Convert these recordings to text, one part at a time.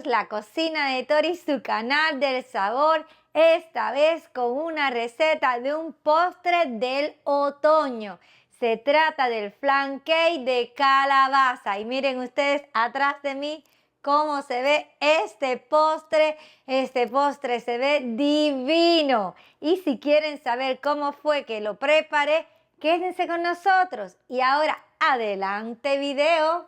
la cocina de Tori, su canal del sabor, esta vez con una receta de un postre del otoño. Se trata del flan cake de calabaza y miren ustedes atrás de mí cómo se ve este postre. Este postre se ve divino y si quieren saber cómo fue que lo preparé, quédense con nosotros y ahora adelante video.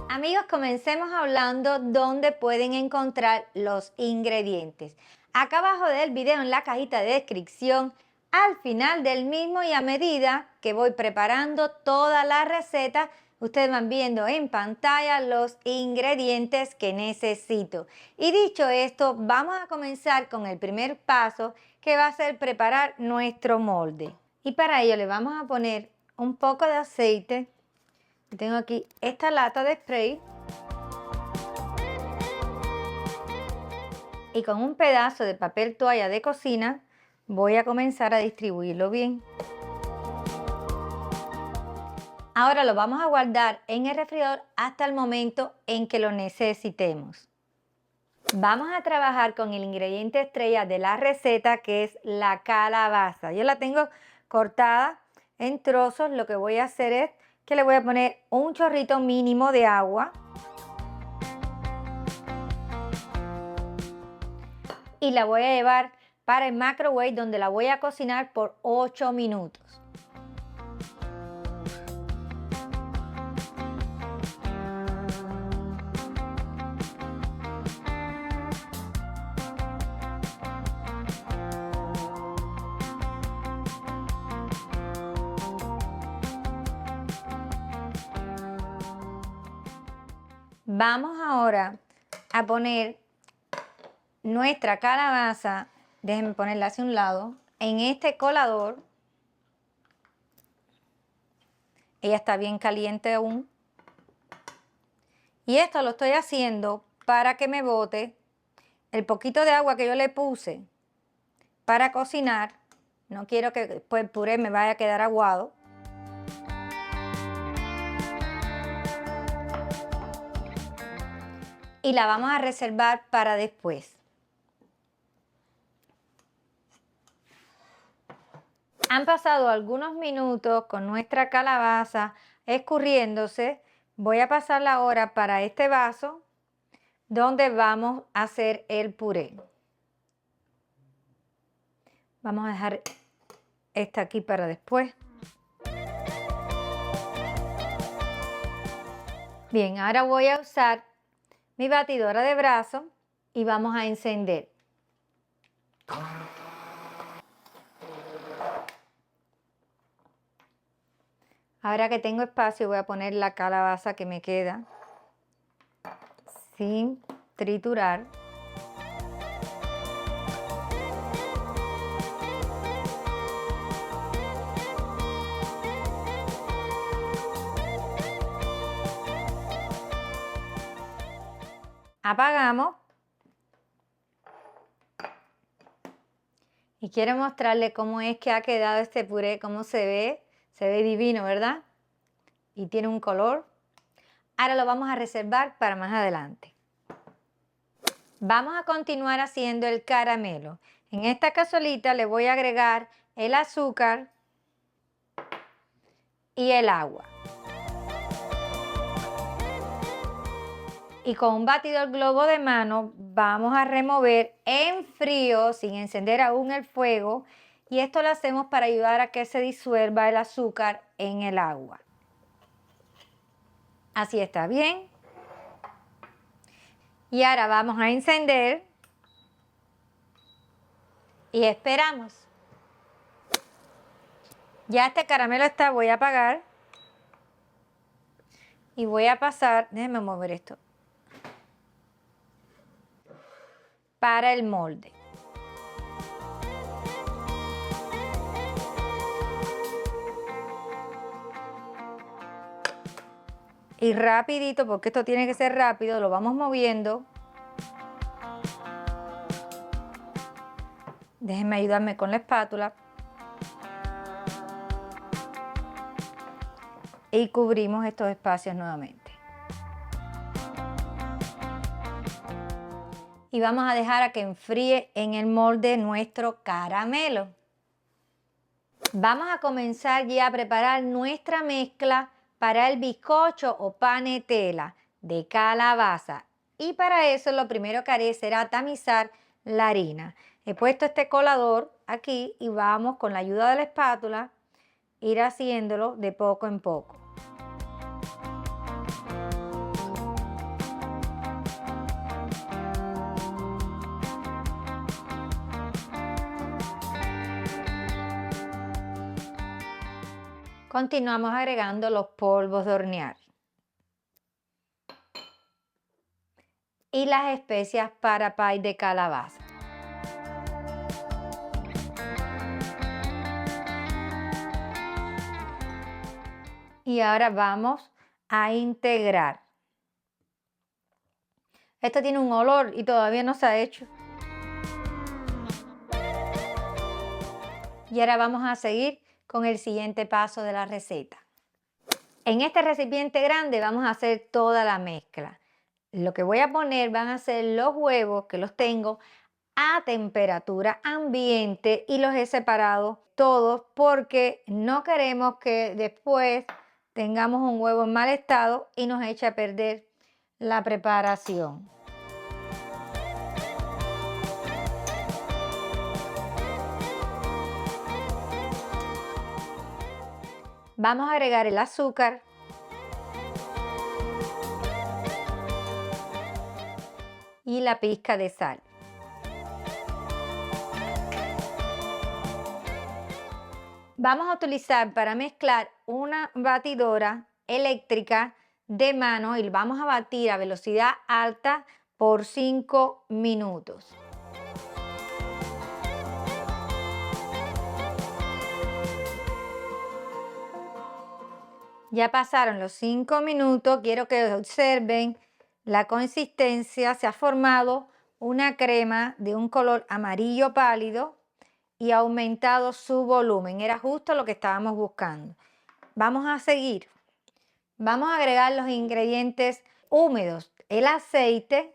Amigos, comencemos hablando dónde pueden encontrar los ingredientes. Acá abajo del video en la cajita de descripción, al final del mismo y a medida que voy preparando toda la receta, ustedes van viendo en pantalla los ingredientes que necesito. Y dicho esto, vamos a comenzar con el primer paso que va a ser preparar nuestro molde. Y para ello le vamos a poner un poco de aceite. Tengo aquí esta lata de spray y con un pedazo de papel toalla de cocina voy a comenzar a distribuirlo bien. Ahora lo vamos a guardar en el refrigerador hasta el momento en que lo necesitemos. Vamos a trabajar con el ingrediente estrella de la receta, que es la calabaza. Yo la tengo cortada en trozos. Lo que voy a hacer es que le voy a poner un chorrito mínimo de agua y la voy a llevar para el microwave, donde la voy a cocinar por 8 minutos. Vamos ahora a poner nuestra calabaza, déjenme ponerla hacia un lado, en este colador. Ella está bien caliente aún. Y esto lo estoy haciendo para que me bote el poquito de agua que yo le puse para cocinar. No quiero que después el puré me vaya a quedar aguado. Y la vamos a reservar para después. Han pasado algunos minutos con nuestra calabaza escurriéndose. Voy a pasarla ahora para este vaso donde vamos a hacer el puré. Vamos a dejar esta aquí para después. Bien, ahora voy a usar mi batidora de brazo y vamos a encender. Ahora que tengo espacio voy a poner la calabaza que me queda sin triturar. Apagamos. Y quiero mostrarles cómo es que ha quedado este puré, cómo se ve. Se ve divino, ¿verdad? Y tiene un color. Ahora lo vamos a reservar para más adelante. Vamos a continuar haciendo el caramelo. En esta cazuelita le voy a agregar el azúcar y el agua. Y con un batidor globo de mano vamos a remover en frío, sin encender aún el fuego. Y esto lo hacemos para ayudar a que se disuelva el azúcar en el agua. Así está bien. Y ahora vamos a encender. Y esperamos. Ya este caramelo está, voy a apagar. Y voy a pasar, déjenme mover esto, para el molde. Y rapidito, porque esto tiene que ser rápido, lo vamos moviendo Déjenme ayudarme con la espátula. Y cubrimos estos espacios nuevamente. Y vamos a dejar a que enfríe en el molde nuestro caramelo. Vamos a comenzar ya a preparar nuestra mezcla para el bizcocho o panetela de calabaza. Y para eso lo primero que haré será tamizar la harina. He puesto este colador aquí y vamos con la ayuda de la espátula ir haciéndolo de poco en poco. Continuamos agregando los polvos de hornear y las especias para pie de calabaza. Y ahora vamos a integrar. Esto tiene un olor y todavía no se ha hecho. Y ahora vamos a seguir con el siguiente paso de la receta. En este recipiente grande vamos a hacer toda la mezcla. Lo que voy a poner van a ser los huevos, que los tengo a temperatura ambiente y los he separado todos porque no queremos que después tengamos un huevo en mal estado y nos eche a perder la preparación. Vamos a agregar el azúcar y la pizca de sal. Vamos a utilizar para mezclar una batidora eléctrica de mano y vamos a batir a velocidad alta por 5 minutos. Ya pasaron los 5 minutos, quiero que observen la consistencia, se ha formado una crema de un color amarillo pálido y ha aumentado su volumen, era justo lo que estábamos buscando. Vamos a seguir, vamos a agregar los ingredientes húmedos, el aceite,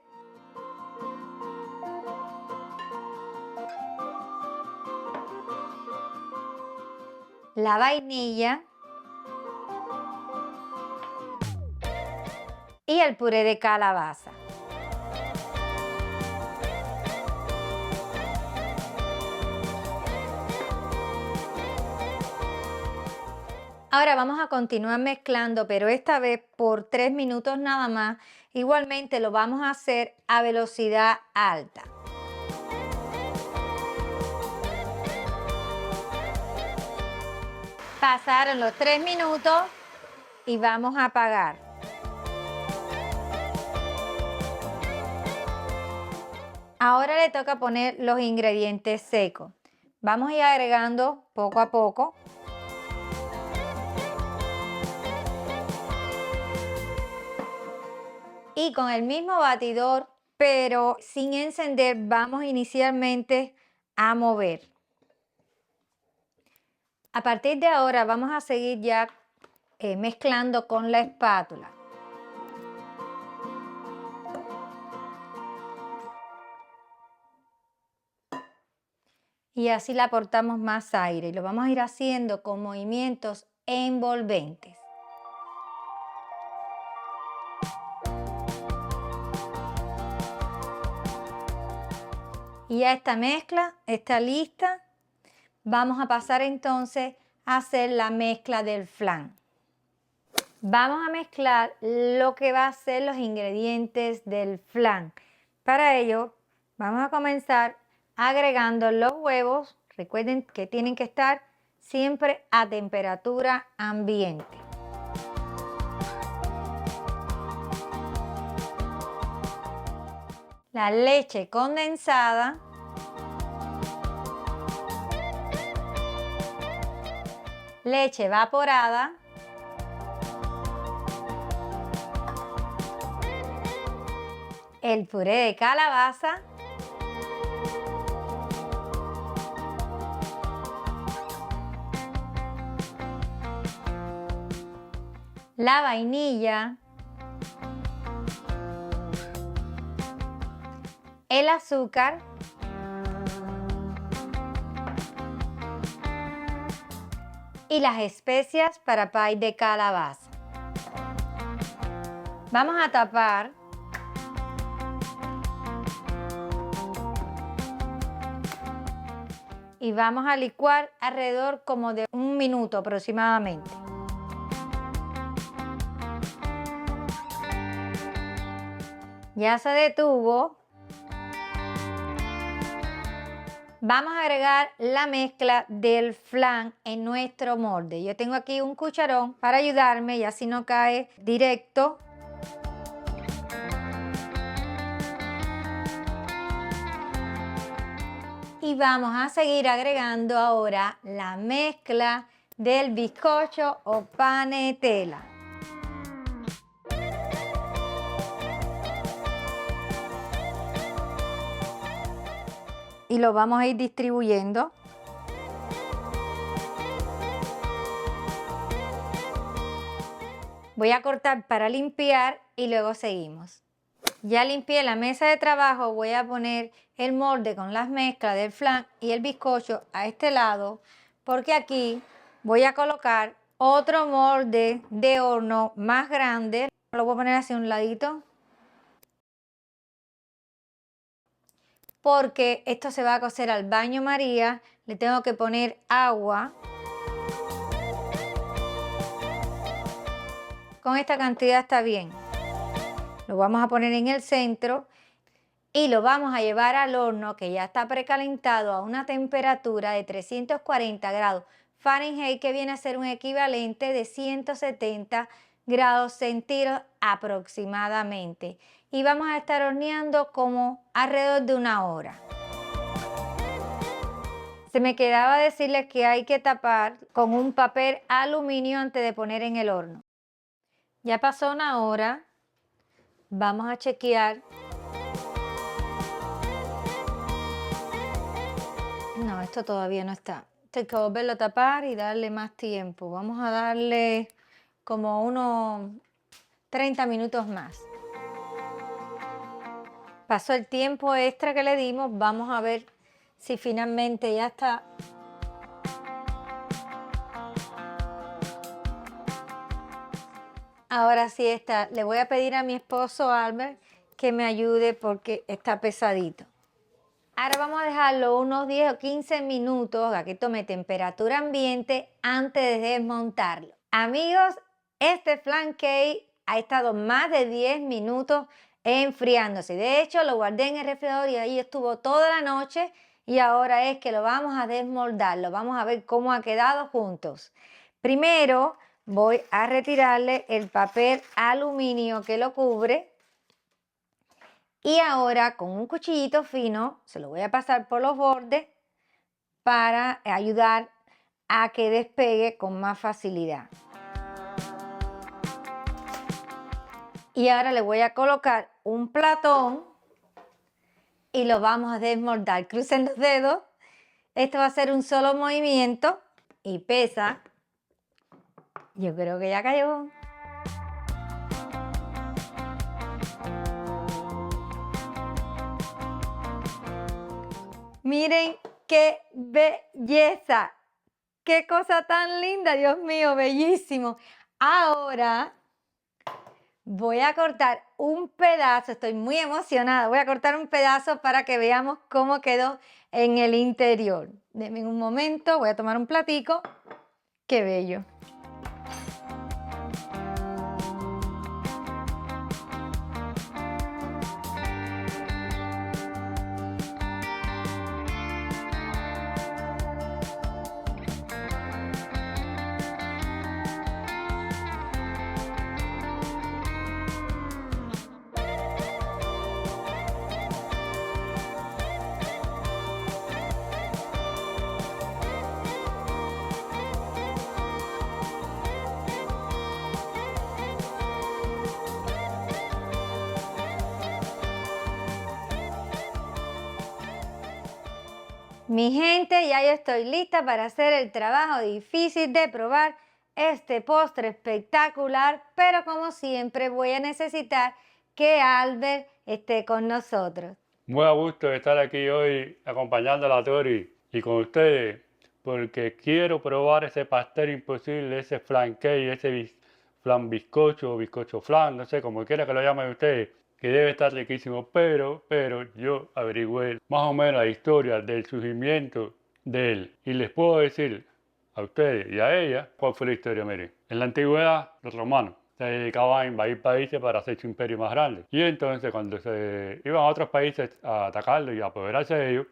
la vainilla y el puré de calabaza. Ahora vamos a continuar mezclando, pero esta vez por 3 minutos nada más. Igualmente lo vamos a hacer a velocidad alta. Pasaron los 3 minutos y vamos a apagar. Ahora le toca poner los ingredientes secos. Vamos a ir agregando poco a poco. Y con el mismo batidor, pero sin encender, vamos inicialmente a mover. A partir de ahora vamos a seguir ya mezclando con la espátula. Y así le aportamos más aire y lo vamos a ir haciendo con movimientos envolventes. Y ya esta mezcla está lista. Vamos a pasar entonces a hacer la mezcla del flan. Vamos a mezclar lo que va a ser los ingredientes del flan. Para ello vamos a comenzar agregando los huevos. Recuerden que tienen que estar siempre a temperatura ambiente. La leche condensada, leche evaporada, el puré de calabaza la vainilla, el azúcar y las especias para pie de calabaza. Vamos a tapar y vamos a licuar alrededor como de 1 minuto aproximadamente. Ya se detuvo. Vamos a agregar la mezcla del flan en nuestro molde. Yo tengo aquí un cucharón para ayudarme y así no cae directo. Y vamos a seguir agregando ahora la mezcla del bizcocho o panetela. Y lo vamos a ir distribuyendo. Voy a cortar para limpiar y luego seguimos. Ya limpié la mesa de trabajo, voy a poner el molde con las mezclas del flan y el bizcocho a este lado, porque aquí voy a colocar otro molde de horno más grande. Lo voy a poner hacia un ladito, porque esto se va a cocer al baño María. Le tengo que poner agua. Con esta cantidad está bien. Lo vamos a poner en el centro y lo vamos a llevar al horno que ya está precalentado a una temperatura de 340 grados Fahrenheit, que viene a ser un equivalente de 170 grados centígrados aproximadamente. Y vamos a estar horneando como alrededor de 1 hora. Se me quedaba decirles que hay que tapar con un papel aluminio antes de poner en el horno. Ya pasó 1 hora. Vamos a chequear. No, esto todavía no está. Hay que volverlo a tapar y darle más tiempo. Vamos a darle como unos 30 minutos más. Pasó el tiempo extra que le dimos. Vamos a ver si finalmente ya está. Ahora sí está. Le voy a pedir a mi esposo Albert que me ayude porque está pesadito. Ahora vamos a dejarlo unos 10 o 15 minutos a que tome temperatura ambiente antes de desmontarlo. Amigos, este flan cake ha estado más de 10 minutos enfriándose. De hecho, lo guardé en el refrigerador y ahí estuvo toda la noche y ahora es que lo vamos a desmoldarlo. Vamos a ver cómo ha quedado juntos. Primero voy a retirarle el papel aluminio que lo cubre. Y ahora con un cuchillito fino se lo voy a pasar por los bordes para ayudar a que despegue con más facilidad. Y ahora le voy a colocar un platón y lo vamos a desmoldar. Crucen los dedos. Esto va a ser un solo movimiento y pesa. Yo creo que ya cayó. Miren qué belleza, qué cosa tan linda, Dios mío, bellísimo. Ahora voy a cortar un pedazo, estoy muy emocionada, voy a cortar un pedazo para que veamos cómo quedó en el interior. Denme un momento, voy a tomar un platico, qué bello. Mi gente, ya yo estoy lista para hacer el trabajo difícil de probar este postre espectacular, pero como siempre voy a necesitar que Albert esté con nosotros. Muy a gusto de estar aquí hoy acompañando a la Tori y con ustedes, porque quiero probar ese pastel imposible, ese flan cake, flan bizcocho o bizcocho flan, no sé, como quiera que lo llamen ustedes, que debe estar riquísimo, pero yo averigüé más o menos la historia del surgimiento de él y les puedo decir a ustedes y a ella cuál fue la historia, miren. En la antigüedad, los romanos se dedicaban a invadir países para hacer su imperio más grande. Y entonces cuando se iban a otros países a atacarlos y a apoderarse de ellos,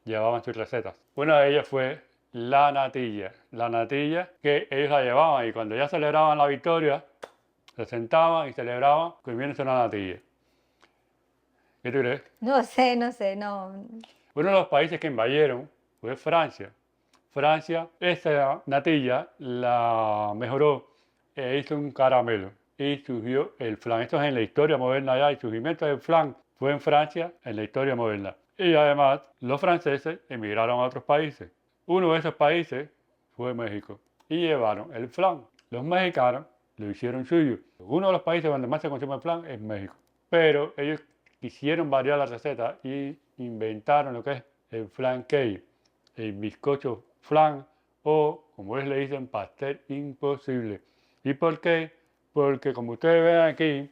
llevaban sus recetas. Una de ellas fue la natilla que ellos la llevaban y cuando ya celebraban la victoria, se sentaban y celebraban comiéndose una natilla. ¿Qué tú crees? No sé, no. Uno de los países que invadieron fue Francia. Francia, esa natilla la mejoró e hizo un caramelo y surgió el flan. Esto es en la historia moderna ya, el surgimiento del flan fue en Francia en la historia moderna. Y además los franceses emigraron a otros países. Uno de esos países fue México y llevaron el flan. Los mexicanos lo hicieron suyo. Uno de los países donde más se consume el flan es México. Pero ellos quisieron variar la receta y inventaron lo que es el flan cake, el bizcocho flan o, como ellos le dicen, pastel imposible. ¿Y por qué? Porque como ustedes ven aquí,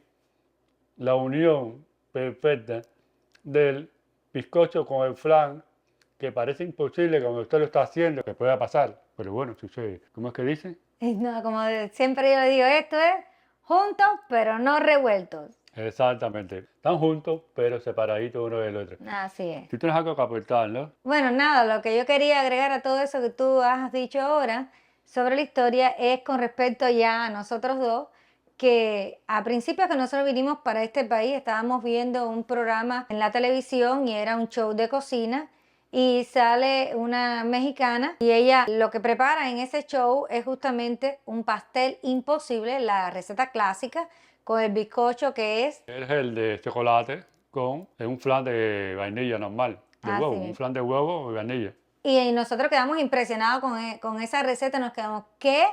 la unión perfecta del bizcocho con el flan, que parece imposible cuando usted lo está haciendo, que pueda pasar, pero bueno, sucede. ¿Cómo es que dice? No, como siempre yo le digo, esto es juntos pero no revueltos. Exactamente. Están juntos, pero separaditos uno del otro. Así es. Tú tienes algo que aportar, ¿no? Bueno, nada, lo que yo quería agregar a todo eso que tú has dicho ahora sobre la historia es con respecto ya a nosotros dos, que a principio que nosotros vinimos para este país estábamos viendo un programa en la televisión y era un show de cocina y sale una mexicana y ella lo que prepara en ese show es justamente un pastel imposible, la receta clásica con el bizcocho que es Es el de chocolate con un flan de vainilla normal, de huevo, así un mismo. flan de huevo y vainilla. Y nosotros quedamos impresionados con esa receta, nos quedamos, ¿qué?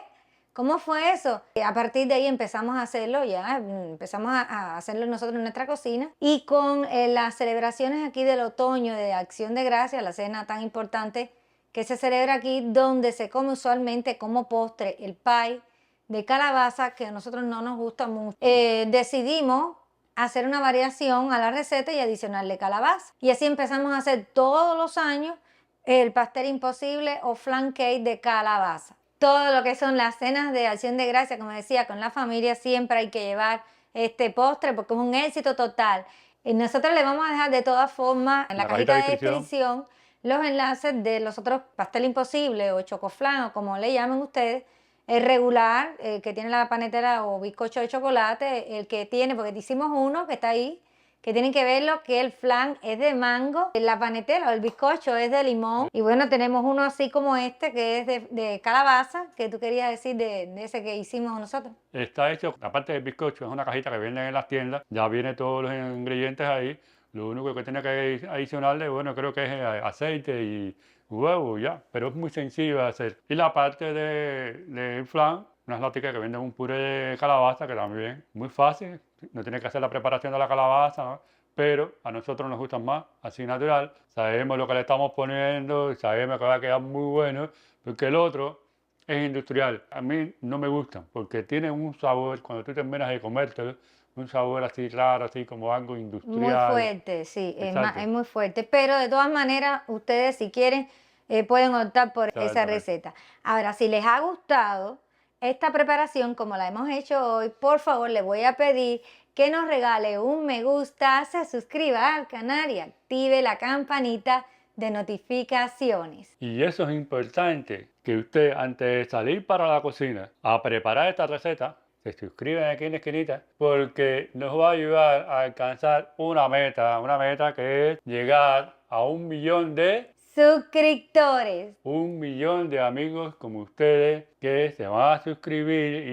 ¿Cómo fue eso? Y a partir de ahí empezamos a hacerlo ya, empezamos a hacerlo nosotros en nuestra cocina y con las celebraciones aquí del otoño de Acción de Gracias, la cena tan importante que se celebra aquí, donde se come usualmente como postre el pie de calabaza, que a nosotros no nos gusta mucho. Decidimos hacer una variación a la receta y adicionarle calabaza. Y así empezamos a hacer todos los años el pastel imposible o flan cake de calabaza. Todo lo que son las cenas de Acción de Gracia, como decía, con la familia siempre hay que llevar este postre porque es un éxito total. Y nosotros le vamos a dejar de todas formas en la cajita de descripción los enlaces de los otros pastel imposible o chocoflan o como le llamen ustedes, el regular, el que tiene la panetera o bizcocho de chocolate, el que tiene, porque hicimos uno que está ahí, que tienen que verlo, que el flan es de mango, la panetera o el bizcocho es de limón. Y bueno, tenemos uno así como este, que es de calabaza, que tú querías decir de ese que hicimos nosotros. Está hecho, aparte del bizcocho, es una cajita que venden en las tiendas, ya viene todos los ingredientes ahí. Lo único que tiene que adicionarle, bueno, creo que es aceite y huevo, ya, pero es muy sencillo de hacer. Y la parte del flan, unas laticas que venden un puré de calabaza, que también muy fácil, no tiene que hacer la preparación de la calabaza, ¿no? Pero a nosotros nos gustan más, así natural, sabemos lo que le estamos poniendo, sabemos que va a quedar muy bueno, porque el otro es industrial. A mí no me gustan porque tienen un sabor, cuando tú terminas de comértelo, un sabor así raro, así como algo Muy industrial. fuerte, sí, Exacto, es muy fuerte. Pero de todas maneras, ustedes si quieren pueden optar por esa exactamente. receta. Ahora, si les ha gustado esta preparación como la hemos hecho hoy, por favor les voy a pedir que nos regale un me gusta, se suscriba al canal y active la campanita de notificaciones. Y eso es importante, que usted antes de salir para la cocina a preparar esta receta, se suscriben aquí en la esquinita, porque nos va a ayudar a alcanzar una meta que es llegar a 1 millón Suscriptores. 1 millón de amigos como ustedes que se van a suscribir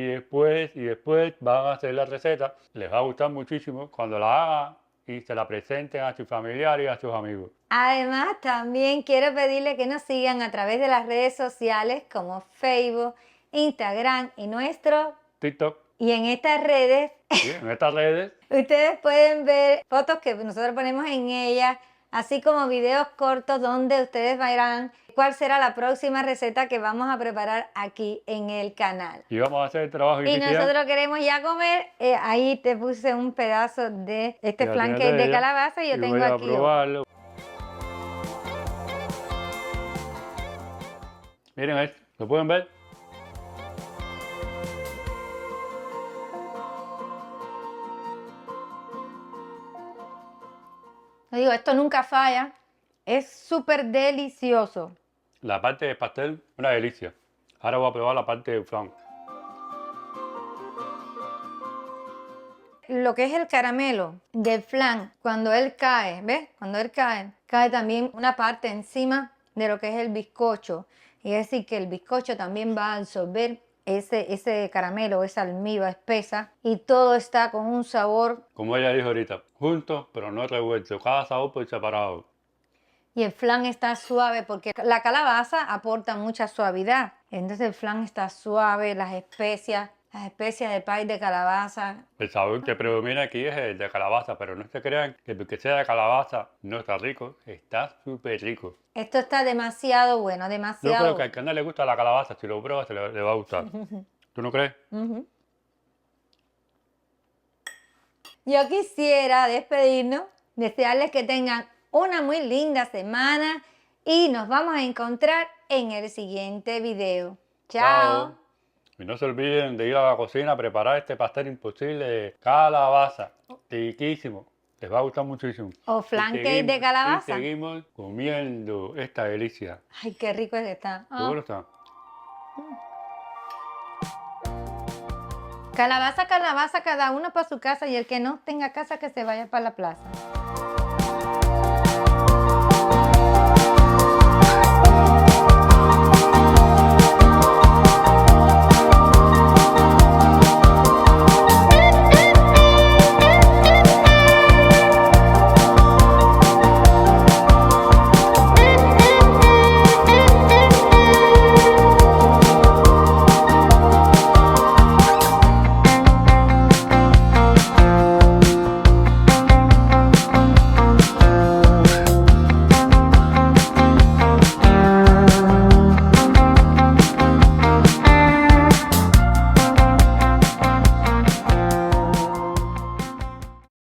y después van a hacer la receta. Les va a gustar muchísimo cuando la hagan y se la presenten a sus familiares y a sus amigos. Además, también quiero pedirle que nos sigan a través de las redes sociales como Facebook, Instagram y nuestro. TikTok. Y en estas redes, Sí, en estas redes. ustedes pueden ver fotos que nosotros ponemos en ellas, así como videos cortos donde ustedes verán cuál será la próxima receta que vamos a preparar aquí en el canal. Y vamos a hacer el trabajo Y difícil. nosotros queremos ya comer. Ahí te puse un pedazo de este Ya flan tienes cake de ella, calabaza y yo y tengo voy a aquí. probarlo. Miren esto, ¿lo pueden ver? Yo digo, esto nunca falla. Es súper delicioso. La parte del pastel, una delicia. Ahora voy a probar la parte del flan. Lo que es el caramelo del flan, cuando él cae, ¿ves? Cuando él cae, cae también una parte encima de lo que es el bizcocho. Y es decir, que el bizcocho también va a absorber ese caramelo, esa almíbar espesa. Y todo está con un sabor. Como ella dijo ahorita, juntos pero no revueltos, cada sabor por separado. Y el flan está suave porque la calabaza aporta mucha suavidad. Entonces el flan está suave, las especias del pay de calabaza. El sabor que predomina aquí es el de calabaza, pero no se crean que porque sea de calabaza no está rico, está súper rico. Esto está demasiado bueno, Yo demasiado. creo que al que no le gusta la calabaza, si lo pruebas, le va a gustar. ¿Tú no crees? Ujú. Yo quisiera despedirnos, desearles que tengan una muy linda semana y nos vamos a encontrar en el siguiente video. Chao. Y no se olviden de ir a la cocina a preparar este pastel imposible de calabaza. Riquísimo. Les va a gustar muchísimo. O flan cake de calabaza. Y seguimos comiendo esta delicia. Ay, qué rico es que está. ¿Seguro está? Calabaza, calabaza, cada uno para su casa y el que no tenga casa que se vaya para la plaza.